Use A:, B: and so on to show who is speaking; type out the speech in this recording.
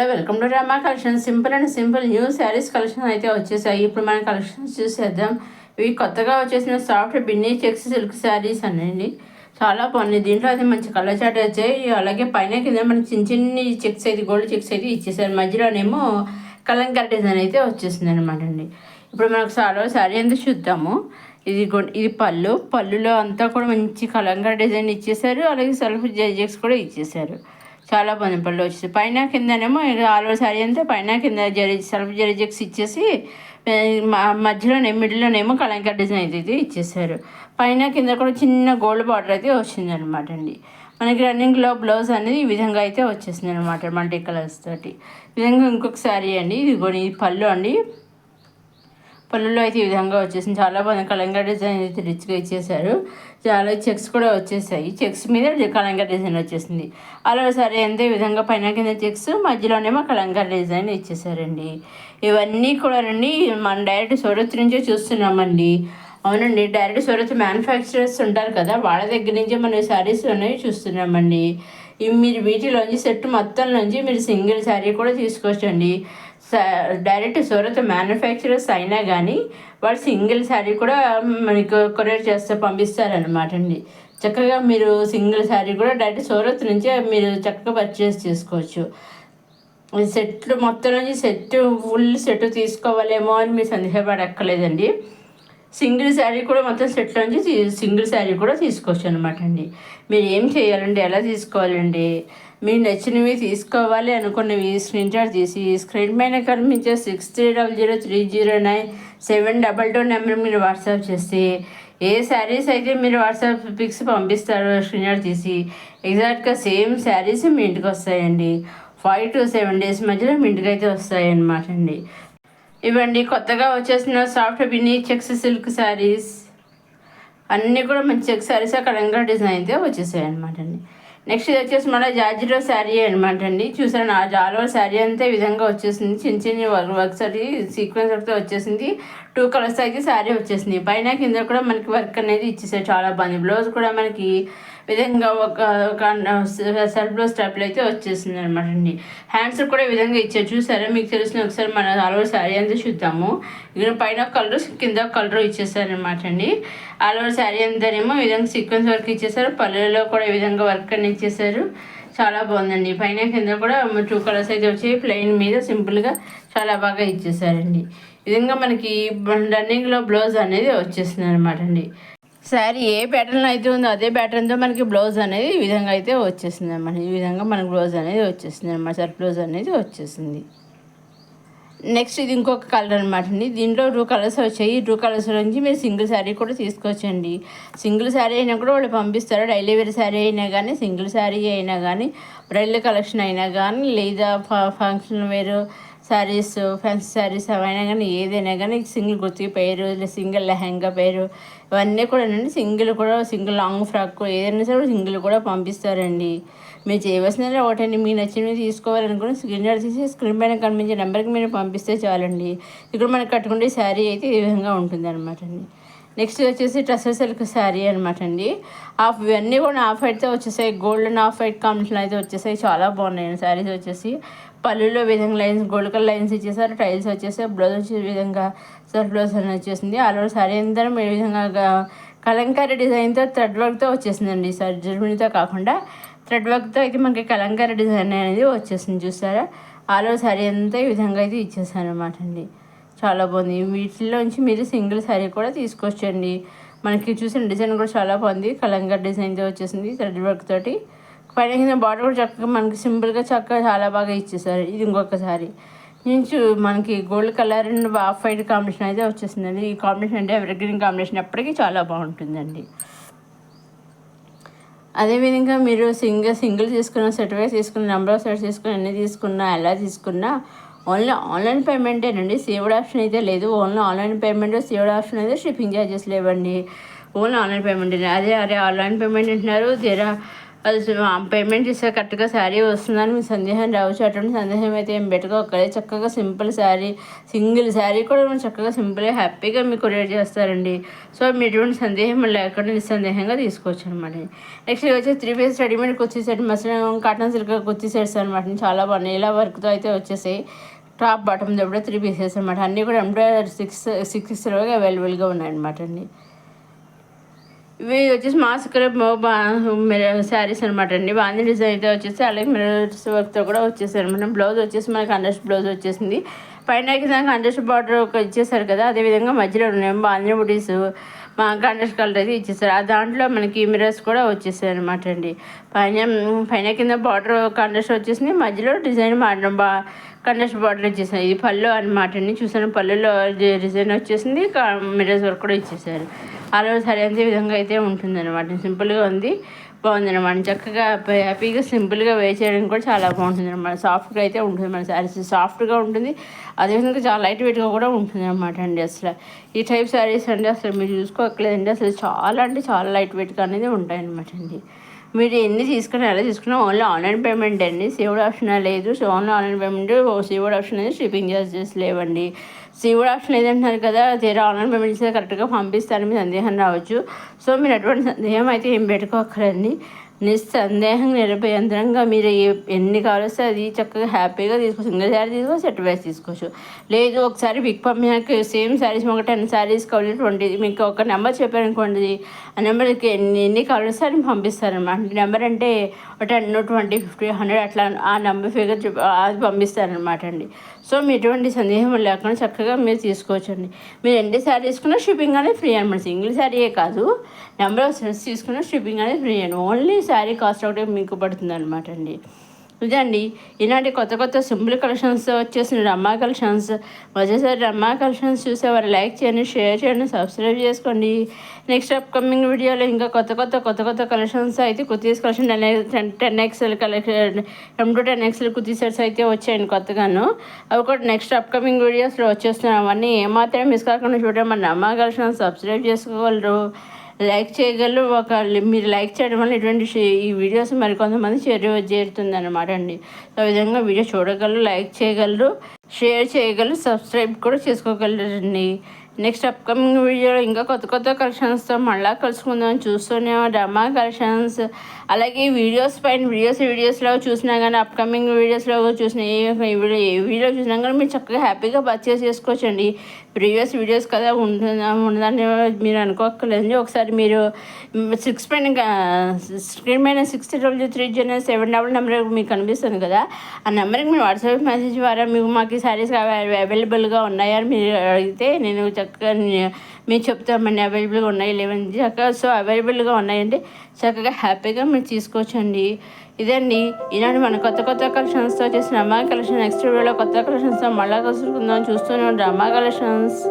A: Hello, welcome to Rama collection. Simple and simple new saris collection అయితే వచ్చేసాయి. ఇప్పుడు మన కలెక్షన్స్ చూసేద్దాం. ఇవి కొత్తగా వచ్చేసిన soft Binny checks silk saris అనండి. చాలా బాగున్నాయి. దీంట్లో అయితే మంచి కలర్ చాట్ వచ్చాయి. అలాగే పైన కింద మనకి చిన్న చిన్ని చెక్స్ అయితే గోల్డ్ చెక్స్ అయితే ఇచ్చేసారు. మధ్యలోనేమో కలంకారీ డిజైన్ అయితే వచ్చేసింది అనమాట అండి. ఇప్పుడు మనకు శారీ అంతా చూద్దాము. ఇది పళ్ళులో అంతా కూడా మంచి కలంకారీ డిజైన్ ఇచ్చేసారు. అలాగే సెల్ఫ్ జెక్స్ కూడా ఇచ్చేసారు. చాలా బాగుంది. పళ్ళు వచ్చేసి పైన కిందనేమో ఆల్ ఓవర్ శారీ అంతా పైన కింద సెల్ఫ్ జెక్స్ ఇచ్చేసి మిడిల్లోనేమో కలంకారీ డిజైన్ అయితే ఇచ్చేసారు. పైన కింద కూడా చిన్న గోల్డ్ బార్డర్ అయితే వచ్చింది అనమాట అండి. మనకి రన్నింగ్లో బ్లౌజ్ అనేది ఈ విధంగా అయితే వచ్చేసింది అనమాట, మల్టీ కలర్స్ తోటి. ఈ విధంగా ఇంకొక శారీ అండి. ఇది పళ్ళు అండి. పళ్ళులో అయితే ఈ విధంగా వచ్చేసింది. చాలా బాగుంది. కలంకారీ డిజైన్ అయితే రిచ్గా ఇచ్చేసారు. చాలా చెక్స్ కూడా వచ్చేసాయి. చెక్స్ మీద కలంకారీ డిజైన్ వచ్చేసింది. అలా సరే అంతే. ఈ విధంగా పైన కింద చెక్స్, మధ్యలోనేమో కలంకారీ డిజైన్ ఇచ్చేసారండి. ఇవన్నీ కూడా రండి మనం డైరెక్ట్ సూరత్ నుంచే చూస్తున్నామండి. అవునండి, డైరెక్ట్ సూరత్ మ్యానుఫ్యాక్చరర్స్ ఉంటారు కదా, వాళ్ళ దగ్గర నుంచే మనం శారీస్ అనేవి చూస్తున్నామండి. మీరు వీటిలోంచి సెట్ మొత్తంలోంచి మీరు సింగిల్ శారీ కూడా తీసుకోవచ్చండి. డైరెక్ట్ సూరత్ మ్యానుఫ్యాక్చరర్స్ అయినా కానీ వాళ్ళు సింగిల్ శారీ కూడా మనకు కొరియర్ చేస్తే పంపిస్తారనమాట అండి. చక్కగా మీరు సింగిల్ శారీ కూడా డైరెక్ట్ సూరత్ నుంచే మీరు చక్కగా పర్చేస్ చేసుకోవచ్చు. సెట్లు మొత్తం నుంచి ఫుల్ సెట్ తీసుకోవాలేమో అని మీరు సందేహపడక్కర్లేదండి. సింగిల్ శారీ కూడా మొత్తం సెట్ నుంచి సింగిల్ శారీ కూడా తీసుకోవచ్చు అనమాట అండి. మీరు ఏం చేయాలండి, ఎలా తీసుకోవాలండి, మీరు నచ్చినవి తీసుకోవాలి అనుకున్నవి స్క్రీన్ షాట్ తీసి స్క్రీన్ పైన కనిపించే 6300309722 నెంబర్ మీరు వాట్సాప్ చేస్తే ఏ శారీస్ అయితే మీరు వాట్సాప్ పిక్స్ పంపిస్తారో స్క్రీన్ షాట్ తీసి ఎగ్జాక్ట్గా సేమ్ శారీస్ మీ ఇంటికి వస్తాయండి. 5 to 7 days మధ్యలో మీ ఇంటికి అయితే వస్తాయి అన్నమాట అండి. ఇవ్వండి కొత్తగా వచ్చేసిన soft Binny checks silk saris అన్నీ కూడా మంచి చెక్ శారీస్ కలంకారీ డిజైన్ అయితే వచ్చేసాయి అనమాట అండి. నెక్స్ట్ ఇది వచ్చేసి మళ్ళీ జార్జెట్లో శారీ అనమాట అండి. చూసాను ఆల్ ఓవర్ శారీ అంతా ఈ విధంగా వచ్చేసింది. చిన్న చిన్న వర్క్స్ అది సీక్వెన్స్ వర్క్తో వచ్చేసింది. 2 కలర్స్ అయితే శారీ వచ్చేసింది. పైన కింద కూడా మనకి వర్క్ అనేది ఇచ్చేసారు. చాలా బాగుంది. బ్లౌజ్ కూడా మనకి విధంగా ఒక సెల్ఫ్ బ్లౌజ్ టైప్లో అయితే వచ్చేసింది అనమాట అండి. హ్యాండ్స్ కూడా ఈ విధంగా ఇచ్చారు. చూసారా, మీకు తెలిసిన ఒకసారి మన ఆల్ ఓవర్ శారీ అంతా చూద్దాము. ఇక్కడ పైన కలర్ కింద కలర్ ఇచ్చేసారనమాట అండి. ఆల్ ఓవర్ శారీ అంతానేమో ఈ విధంగా సీక్వెన్స్ వర్క్ ఇచ్చేసారు. పళ్ళులో కూడా ఈ విధంగా వర్క్ అని ఇచ్చేసారు. చాలా బాగుందండి. పైన కింద కూడా 2 కలర్స్ అయితే వచ్చి ప్లెయిన్ మీద సింపుల్గా చాలా బాగా ఇచ్చేసారండి. ఈ విధంగా మనకి రన్నింగ్లో బ్లౌజ్ అనేది వచ్చేస్తుంది అనమాట అండి. శారీ ఏ ప్యాటర్న్ అయితే ఉందో అదే ప్యాటర్న్తో మనకి బ్లౌజ్ అనేది ఈ విధంగా అయితే వచ్చేసింది అనమాట. ఈ విధంగా మనకి బ్లౌజ్ అనేది వచ్చేసింది అనమాట. సెల్ఫ్ బ్లౌజ్ అనేది వచ్చేసింది. నెక్స్ట్ ఇది ఇంకొక కలర్ అనమాట అండి. దీంట్లో 2 కలర్స్ వచ్చాయి. 2 కలర్స్ నుంచి మీరు సింగిల్ శారీ కూడా తీసుకోవచ్చండి. సింగిల్ శారీ అయినా కూడా వాళ్ళు పంపిస్తారు. డైలీ వేర్ శారీ అయినా కానీ, సింగిల్ శారీ అయినా కానీ, బ్రైడల్ కలెక్షన్ అయినా కానీ, లేదా ఫంక్షన్ వేరు శారీస్, ఫ్యాన్సీ శారీస్ అవైనా కానీ ఏదైనా కానీ సింగిల్ కుర్తీ పేరు, సింగిల్ లెహంగా పేరు ఇవన్నీ కూడా సింగిల్ లాంగ్ ఫ్రాక్ ఏదైనా సరే సింగిల్ కూడా పంపిస్తారండి. మీరు చేయవలసిన ఒకటండి, మీకు నచ్చినవి తీసుకోవాలనుకుని స్క్రీన్ షాట్ తీసి స్క్రీన్ పైన కనిపించే నెంబర్కి మీరు పంపిస్తే చాలండి. ఇక్కడ మనకి కట్టుకుంటే శారీ అయితే ఈ విధంగా ఉంటుంది అనమాట అండి. నెక్స్ట్ వచ్చేసి టసర్ సిల్క్ శారీ అనమాట అండి. ఇవన్నీ కూడా ఆఫ్ వైట్తో వచ్చేసాయి. గోల్డెన్ ఆఫ్ వైట్ కాంబినేషన్ అయితే వచ్చేసాయి. చాలా బాగున్నాయి శారీస్ వచ్చేసి. పళ్ళులో విధంగా లైన్స్ గోల్డ్ కలర్ లైన్స్ ఇచ్చేసారు. టైల్స్ వచ్చేసాయి. బ్లౌజ్ వచ్చే విధంగా సెల్ఫ్ బ్లౌజ్ అని వచ్చేసింది. ఆల్రెడీ శారీ అంతా ఈ విధంగా కలంకారీ డిజైన్తో థ్రెడ్ వర్క్తో వచ్చేసిందండి. జర్మనీతో కాకుండా థ్రెడ్ వర్క్తో అయితే మనకి కలంకారీ డిజైన్ అనేది వచ్చేసింది. చూసారా, ఆల్రెడీ శారీ అంతా ఈ విధంగా అయితే ఇచ్చేసాను అనమాట అండి. చాలా బాగుంది. వీటిలోంచి మీరు సింగిల్ శారీ కూడా తీసుకోవచ్చండి. మనకి చూసిన డిజైన్ కూడా చాలా బాగుంది. కలంకారీ డిజైన్తో వచ్చేసింది థ్రెడ్ వర్క్ తోటి. పైన కింద బార్డర్ కూడా చక్కగా మనకి సింపుల్గా చక్కగా చాలా బాగా ఇచ్చేసారు. ఇది ఇంకొక శారీ నుంచి మనకి gold colour and off white combination అయితే వచ్చేసిందండి. ఈ కాంబినేషన్ అంటే ఎవర్ గ్రీన్ కాంబినేషన్ ఎప్పటికీ చాలా బాగుంటుందండి. అదేవిధంగా మీరు సింగిల్ తీసుకున్న, సెట్ వైజ్ తీసుకున్న, నెంబర్ ఆఫ్ సెట్స్ తీసుకున్న, ఎన్ని తీసుకున్నా ఎలా తీసుకున్నా ఓన్లీ ఆన్లైన్ పేమెంటేనండి. సేవ్డ్ ఆప్షన్ అయితే లేదు. Only online payment, saved option అయితే షిప్పింగ్ ఛార్జెస్ లేవండి. Only online payment. అదే ఆన్లైన్ పేమెంట్ అంటున్నారు, అది పేమెంట్ చేస్తే కరెక్ట్గా శారీ వస్తుందని మీ సందేహం రావచ్చు. అటువంటి సందేహం అయితే ఏం పెట్టుకోకలే. చక్కగా సింపుల్ శారీ, సింగిల్ శారీ కూడా మనం చక్కగా సింపుల్గా హ్యాపీగా మీకు కొరియర్ చేస్తారండి. సో మీ ఎటువంటి సందేహం లేకుండా నిస్సందేహంగా తీసుకోవచ్చు అనమాట. నెక్స్ట్ వచ్చి 3 piece readymade kurti set, muslin cotton silk kurti sets అనమాట. చాలా బాగున్నాయి. ఇలా వర్క్తో అయితే వచ్చేసాయి. టాప్ బాటమ్ కూడా 3 పీసెస్ అనమాట. అన్నీ కూడా ఎంబ్రాయిడరీ 6 అవైలబుల్గా ఉన్నాయన్నమాట అండి. ఇవి వచ్చేసి మాస్క్ శారీస్ అనమాట అండి. బాందీ డిజైన్ అయితే వచ్చేసి అలాగే మిర్రర్స్ వర్క్తో కూడా వచ్చేసారు అనమాట. బ్లౌజ్ వచ్చేసి మనకి అండర్స్ట్ బ్లౌజ్ వచ్చేసింది. పైన అండర్స్ట్ బార్డర్ ఒక ఇచ్చేసారు కదా, అదేవిధంగా మధ్యలో ఉన్నాయి బాందీ బుటీస్ మా కండస్ట్ కలర్ అయితే ఇచ్చేసారు. ఆ దాంట్లో మనకి మిర్రర్స్ కూడా వచ్చేసాయి అనమాట అండి. పైన కింద బార్డర్ కండస్ట్ వచ్చేసింది, మధ్యలో డిజైన్ కండస్ట్ బార్డర్ వచ్చేసింది. ఇది పళ్ళు అనమాట అండి. చూసాను పళ్ళులో డిజైన్ వచ్చేసింది, మిర్రర్స్ వర్క్ కూడా ఇచ్చేసారు. అలా సరే అంతే విధంగా అయితే ఉంటుంది అనమాట. సింపుల్గా ఉంది, బాగుంది అనమాట. చక్కగా హ్యాపీగా సింపుల్గా వేర్ చేయడానికి కూడా చాలా బాగుంటుంది అనమాట. సాఫ్ట్గా అయితే ఉంటుంది మన శారీస్, సాఫ్ట్గా ఉంటుంది, అదేవిధంగా చాలా లైట్ వెయిట్గా కూడా ఉంటుంది అనమాట అండి. అసలు ఈ టైప్ శారీస్ అండి అసలు మీరు చూసుకోవట్లేదండి, అసలు చాలా అంటే చాలా లైట్ వెయిట్గా అనేది ఉంటాయి అనమాట అండి. మీరు ఎన్ని తీసుకున్నా ఎలా తీసుకున్నా ఓన్లీ ఆన్లైన్ పేమెంట్ అండి. సేవ్డ్ ఆప్షన్ లేదు. So only online payment, saved option అనేది షిప్పింగ్ చార్జెస్ లేవండి. సేవ్డ్ ఆప్షన్ లేదంటున్నారు కదా, తీరా ఆన్లైన్ పేమెంట్ చేస్తే కరెక్ట్గా పంపిస్తారని మీ సందేహం రావచ్చు. సో మీరు అటువంటి సందేహం అయితే ఏం పెట్టుకోక్కర్లేండి. నిస్సందేహం నిరభ్యంతరంగా మీరు ఎన్ని కావాల్సి అది చక్కగా హ్యాపీగా తీసుకోవచ్చు. సింగిల్ శారీ తీసుకోవచ్చు, సెట్ వైస్ తీసుకోవచ్చు. లేదు ఒకసారి బిగ్ పంపినాక సేమ్ శారీస్ ఒక 10 శారీస్ కావాలి 20, మీకు ఒక నెంబర్ చెప్పారనుకోండి, ఆ నెంబర్కి ఎన్ని కావాల్సి అని పంపిస్తారనమాట. నెంబర్ అంటే 10, 20, 50, 100 అట్లా ఆ నెంబర్ ఫిగర్ అది పంపిస్తారనమాట అండి. సో మీ ఎటువంటి సందేహం లేకుండా చక్కగా మీరు తీసుకోవచ్చండి. మీరు ఎన్ని శారీ తీసుకున్నా షిప్పింగ్ అనేది ఫ్రీ అనమాట. సింగిల్ శారీయే కాదు, నెంబర్ ఆఫ్ సెట్స్ తీసుకున్నా షిప్పింగ్ అనేది ఫ్రీ అండి. ఓన్లీ శారీ కాస్ట్ ఒకటే మీకు పడుతుంది అనమాట అండి. ఇదండి ఇలాంటి కొత్త సింపుల్ కలెక్షన్స్ వచ్చేసిన రమ్మా కలెక్షన్స్. వచ్చేసరి రమ్మా కలెక్షన్స్ చూసేవారు లైక్ చేయండి, షేర్ చేయండి, సబ్స్క్రైబ్ చేసుకోండి. నెక్స్ట్ అప్కమింగ్ వీడియోలో ఇంకా కొత్త కలెక్షన్స్ అయితే kurtis collection 10XL collection, M2 10XL kurti sets అయితే వచ్చాయండి కొత్తగాను. అవి కూడా నెక్స్ట్ అప్కమింగ్ వీడియోస్లో వచ్చేస్తున్నాం. అవన్నీ ఏమాత్రం మిస్ కాకుండా చూడండి. మన రమ్మా కలెక్షన్స్ సబ్స్క్రైబ్ చేసుకోగలరు, లైక్ చేయగలరు. మీరు లైక్ చేయడం వల్ల ఇటువంటి ఈ వీడియోస్ మరికొంతమంది చేరుతుంది అనమాట అండి. ఆ విధంగా వీడియో చూడగలరు, లైక్ చేయగలరు, షేర్ చేయగలరు, సబ్స్క్రైబ్ కూడా చేసుకోగలరండి. నెక్స్ట్ అప్కమింగ్ వీడియోలో ఇంకా కొత్త కలెక్షన్స్తో మళ్ళీ కలుసుకుందాం. చూస్తూనే రమ్మా కలెక్షన్స్. అలాగే వీడియోస్లో చూసినా కానీ అప్కమింగ్ వీడియోస్లో చూసిన ఏ వీడియో చూసినా కానీ మీరు చక్కగా హ్యాపీగా పర్చేస్ చేసుకోవచ్చండి. ప్రీవియస్ వీడియోస్ కదా ఉండదని మీరు అనుకోక్కర్లేదు. ఒకసారి మీరు స్క్రీన్ పైన 603307 నెంబర్ మీకు కనిపిస్తుంది కదా, ఆ నెంబర్కి మీరు వాట్సాప్ మెసేజ్ ద్వారా మాకు శారీస్ అవైలబుల్గా ఉన్నాయని మీరు అడిగితే నేను చక్కగా మీరు చెప్తామండి అవైలబుల్గా ఉన్నాయి లేవని. చక్కగా సో అవైలబుల్గా ఉన్నాయండి, చక్కగా హ్యాపీగా మీరు తీసుకోవచ్చండి. ఇదండి ఇలాంటి మన కొత్త కలెక్షన్స్తో చేసిన రమ్మా కలెక్షన్. నెక్స్ట్ వీడియోలో కొత్త కలెక్షన్స్తో మళ్ళీ కలుసుకుందాం. చూస్తూనే రమ్మా కలెక్షన్స్.